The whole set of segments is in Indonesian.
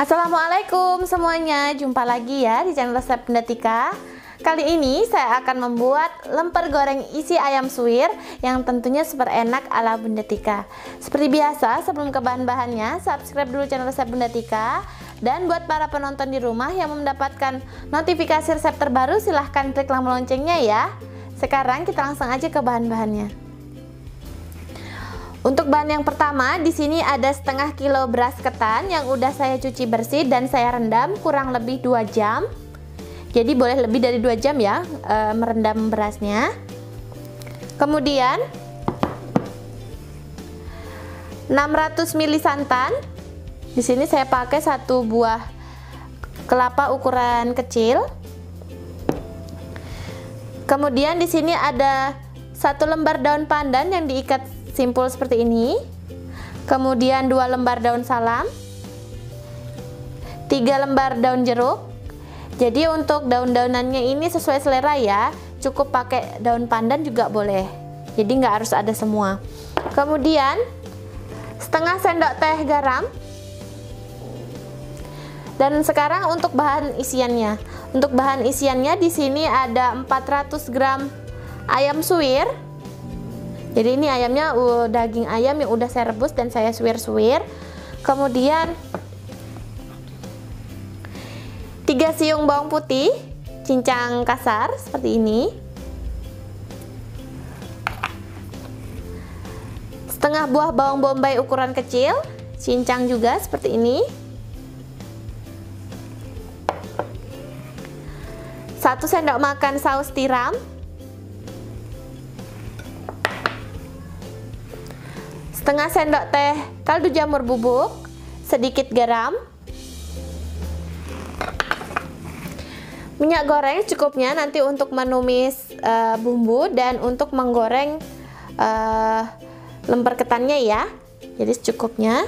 Assalamualaikum semuanya, jumpa lagi ya di channel resep Bunda Tika. Kali ini saya akan membuat lemper goreng isi ayam suwir yang tentunya super enak ala Bunda Tika. Seperti biasa, sebelum ke bahan-bahannya, subscribe dulu channel resep Bunda Tika. Dan buat para penonton di rumah yang mendapatkan notifikasi resep terbaru, silahkan klik tombol loncengnya ya. Sekarang kita langsung aja ke bahan-bahannya. Untuk bahan yang pertama, di sini ada setengah kilo beras ketan yang udah saya cuci bersih dan saya rendam kurang lebih 2 jam. Jadi boleh lebih dari 2 jam ya merendam berasnya. Kemudian 600 ml santan. Di sini saya pakai 1 buah kelapa ukuran kecil. Kemudian di sini ada 1 lembar daun pandan yang diikat simpul seperti ini. Kemudian 2 lembar daun salam, 3 lembar daun jeruk. Jadi untuk daun-daunannya ini sesuai selera ya, cukup pakai daun pandan juga boleh, jadi nggak harus ada semua. Kemudian setengah sendok teh garam. Dan sekarang untuk bahan isiannya. Untuk bahan isiannya di sini ada 400 gram ayam suwir. Jadi ini ayamnya daging ayam yang udah saya rebus dan saya suwir-suwir. Kemudian 3 siung bawang putih cincang kasar seperti ini. Setengah buah bawang bombay ukuran kecil cincang juga seperti ini. 1 sendok makan saus tiram. Setengah sendok teh kaldu jamur bubuk, sedikit garam. Minyak goreng cukupnya nanti untuk menumis bumbu dan untuk menggoreng lemper ketannya ya. Jadi secukupnya.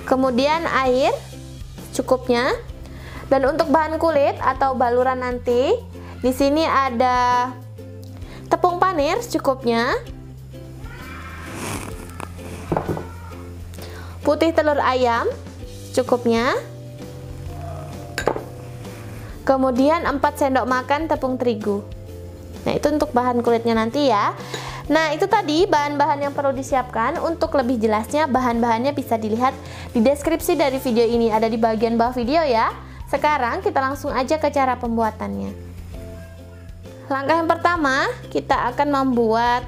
Kemudian air cukupnya. Dan untuk bahan kulit atau baluran nanti, di sini ada tepung panir secukupnya. Putih telur ayam cukupnya. Kemudian 4 sendok makan tepung terigu. Nah, itu untuk bahan kulitnya nanti ya. Nah, itu tadi bahan-bahan yang perlu disiapkan. Untuk lebih jelasnya, bahan-bahannya bisa dilihat di deskripsi dari video ini, ada di bagian bawah video ya. Sekarang kita langsung aja ke cara pembuatannya. Langkah yang pertama, kita akan membuat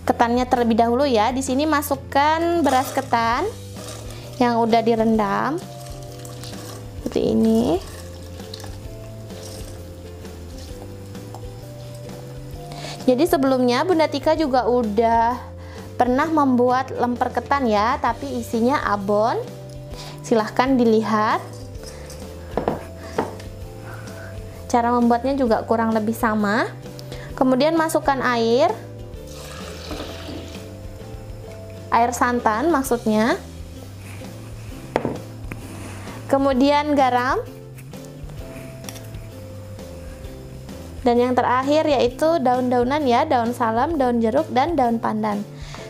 ketannya terlebih dahulu ya. Di sini masukkan beras ketan yang udah direndam seperti ini. Jadi sebelumnya Bunda Tika juga udah pernah membuat lemper ketan ya, tapi isinya abon. Silahkan dilihat. Cara membuatnya juga kurang lebih sama. Kemudian masukkan air santan maksudnya. Kemudian garam. Dan yang terakhir yaitu daun-daunan ya, daun salam, daun jeruk, dan daun pandan.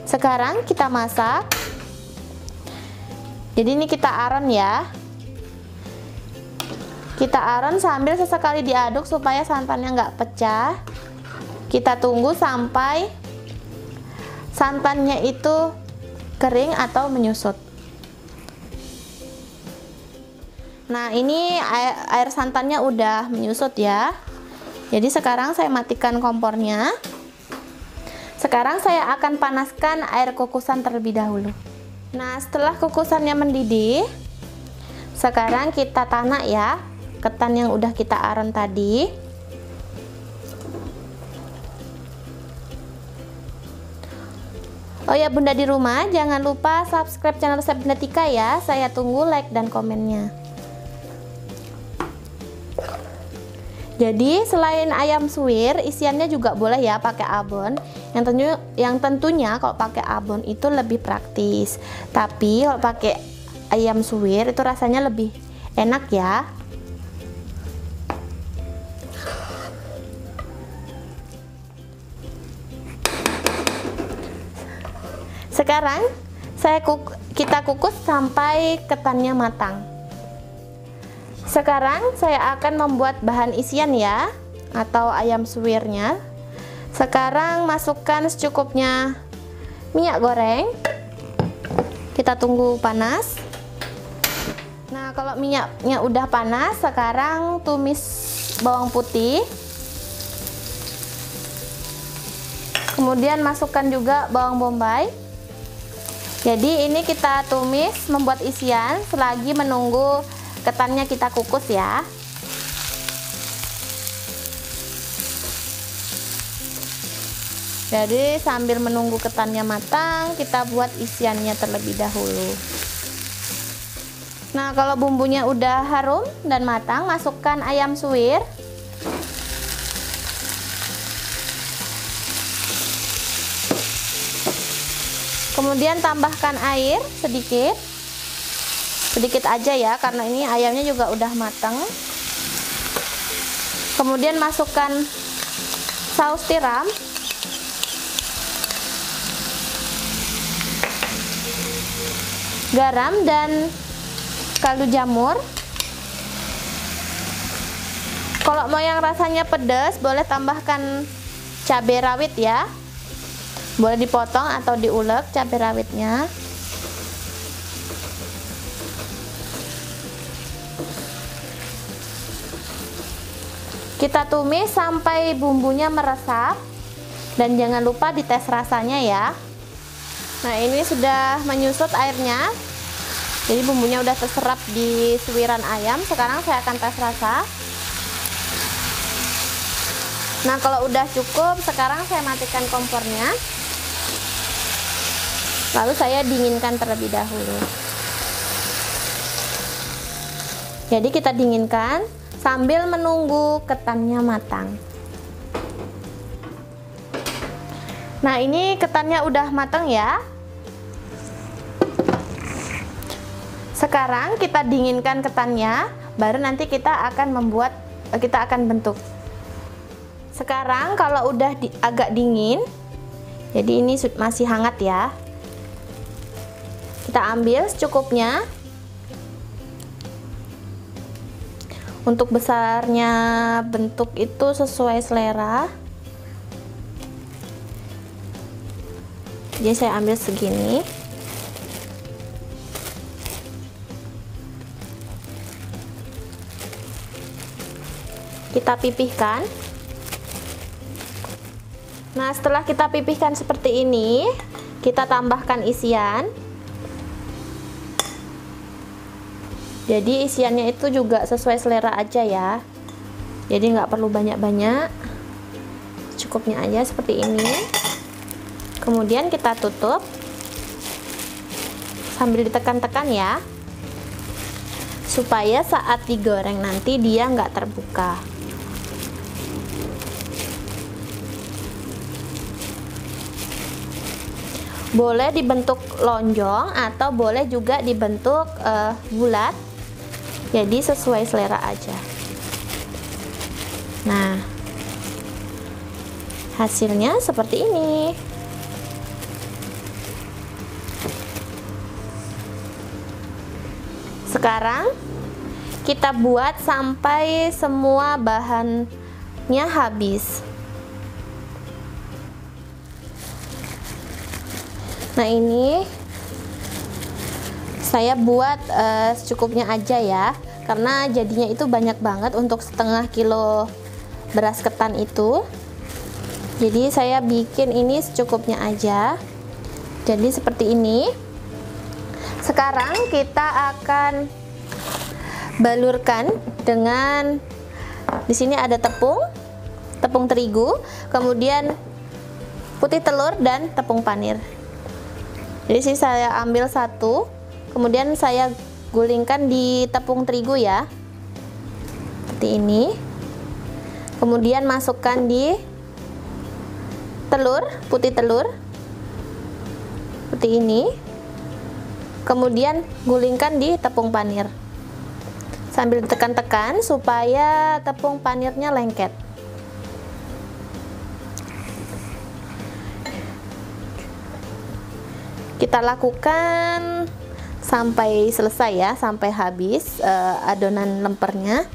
Sekarang kita masak. Jadi ini kita aren ya. Kita aren sambil sesekali diaduk supaya santannya nggak pecah. Kita tunggu sampai santannya itu kering atau menyusut. Nah, ini air santannya udah menyusut ya. Jadi sekarang saya matikan kompornya. Sekarang saya akan panaskan air kukusan terlebih dahulu. Nah, setelah kukusannya mendidih, sekarang kita tanak ya ketan yang udah kita aren tadi. Oh ya Bunda di rumah, jangan lupa subscribe channel resep Bunda Tika ya. Saya tunggu like dan komennya. Jadi selain ayam suwir, isiannya juga boleh ya pakai abon. Yang tentunya kalau pakai abon itu lebih praktis. Tapi kalau pakai ayam suwir itu rasanya lebih enak ya. Sekarang Kita kukus sampai ketannya matang. Sekarang saya akan membuat bahan isian ya, atau ayam suwirnya. Sekarang masukkan secukupnya minyak goreng. Kita tunggu panas. Nah, kalau minyaknya udah panas, sekarang tumis bawang putih. Kemudian masukkan juga bawang bombay. Jadi ini kita tumis membuat isian selagi menunggu ketannya kita kukus ya. Jadi sambil menunggu ketannya matang, kita buat isiannya terlebih dahulu. Nah, kalau bumbunya udah harum dan matang, masukkan ayam suwir. Kemudian tambahkan air sedikit aja ya, karena ini ayamnya juga udah matang. Kemudian masukkan saus tiram, garam dan kaldu jamur. Kalau mau yang rasanya pedas, boleh tambahkan cabai rawit ya. Boleh dipotong atau diulek cabai rawitnya. Kita tumis sampai bumbunya meresap dan jangan lupa dites rasanya ya. Nah, ini sudah menyusut airnya. Jadi bumbunya udah terserap di suwiran ayam. Sekarang saya akan tes rasa. Nah, kalau udah cukup, sekarang saya matikan kompornya. Lalu saya dinginkan terlebih dahulu. Jadi kita dinginkan sambil menunggu ketannya matang. Nah, ini ketannya udah matang ya. Sekarang kita dinginkan ketannya, baru nanti kita akan bentuk. Sekarang kalau udah agak dingin, jadi ini masih hangat ya. Kita ambil secukupnya. Untuk besarnya bentuk itu sesuai selera. Jadi saya ambil segini. Kita pipihkan. Nah, setelah kita pipihkan seperti ini, kita tambahkan isian. Jadi isiannya itu juga sesuai selera aja ya. Jadi nggak perlu banyak-banyak, cukupnya aja seperti ini. Kemudian kita tutup sambil ditekan-tekan ya, supaya saat digoreng nanti dia nggak terbuka. Boleh dibentuk lonjong atau boleh juga dibentuk bulat. Jadi sesuai selera aja. Nah, hasilnya seperti ini. Sekarang kita buat sampai semua bahannya habis. Nah, ini saya buat secukupnya aja ya, karena jadinya itu banyak banget untuk setengah kilo beras ketan itu. Jadi saya bikin ini secukupnya aja. Jadi seperti ini. Sekarang kita akan balurkan dengan, di sini ada tepung terigu, kemudian putih telur dan tepung panir. Jadi sini saya ambil satu. Kemudian saya gulingkan di tepung terigu ya, seperti ini. Kemudian masukkan di putih telur, seperti ini. Kemudian gulingkan di tepung panir, sambil ditekan-tekan supaya tepung panirnya lengket. Kita lakukan sampai selesai ya, sampai habis adonan lempernya.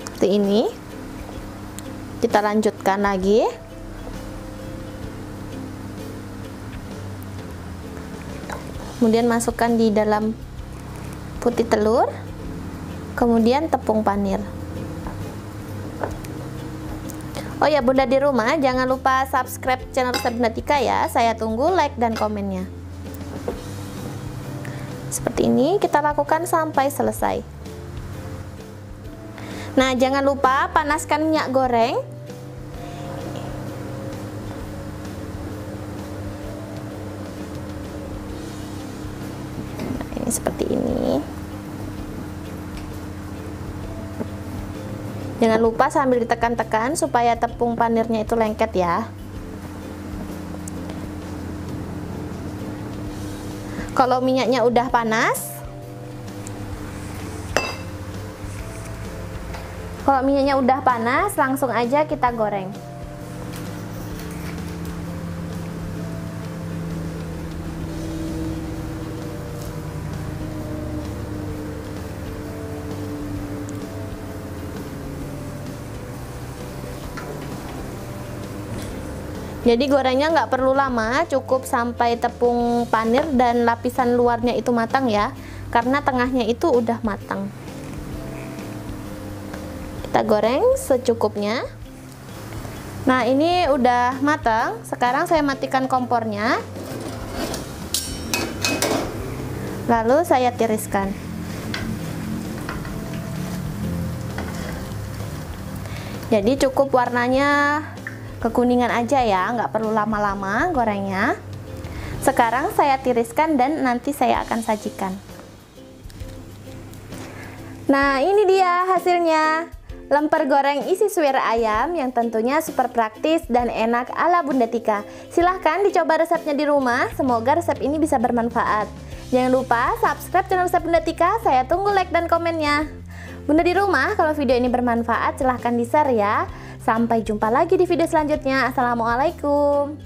Seperti ini. Kita lanjutkan lagi. Kemudian masukkan di dalam putih telur, kemudian tepung panir. Oh ya, Bunda di rumah, jangan lupa subscribe channel Resep Bunda Tika ya. Saya tunggu like dan komennya. Seperti ini kita lakukan sampai selesai. Nah, jangan lupa panaskan minyak goreng. Nah, ini seperti ini. Jangan lupa sambil ditekan-tekan supaya tepung panirnya itu lengket ya. Kalau minyaknya udah panas, langsung aja kita goreng. Jadi gorengnya nggak perlu lama, cukup sampai tepung panir dan lapisan luarnya itu matang ya, karena tengahnya itu udah matang. Kita goreng secukupnya. Nah, ini udah matang. Sekarang saya matikan kompornya. Lalu saya tiriskan. Jadi cukup warnanya kekuningan aja ya, nggak perlu lama-lama gorengnya. Sekarang saya tiriskan dan nanti saya akan sajikan. Nah, ini dia hasilnya, lemper goreng isi suwir ayam yang tentunya super praktis dan enak ala Bunda Tika. Silahkan dicoba resepnya di rumah, semoga resep ini bisa bermanfaat. Jangan lupa subscribe channel Resep Bunda Tika, saya tunggu like dan komennya. Bunda di rumah, kalau video ini bermanfaat silahkan di-share ya. Sampai jumpa lagi di video selanjutnya. Assalamualaikum.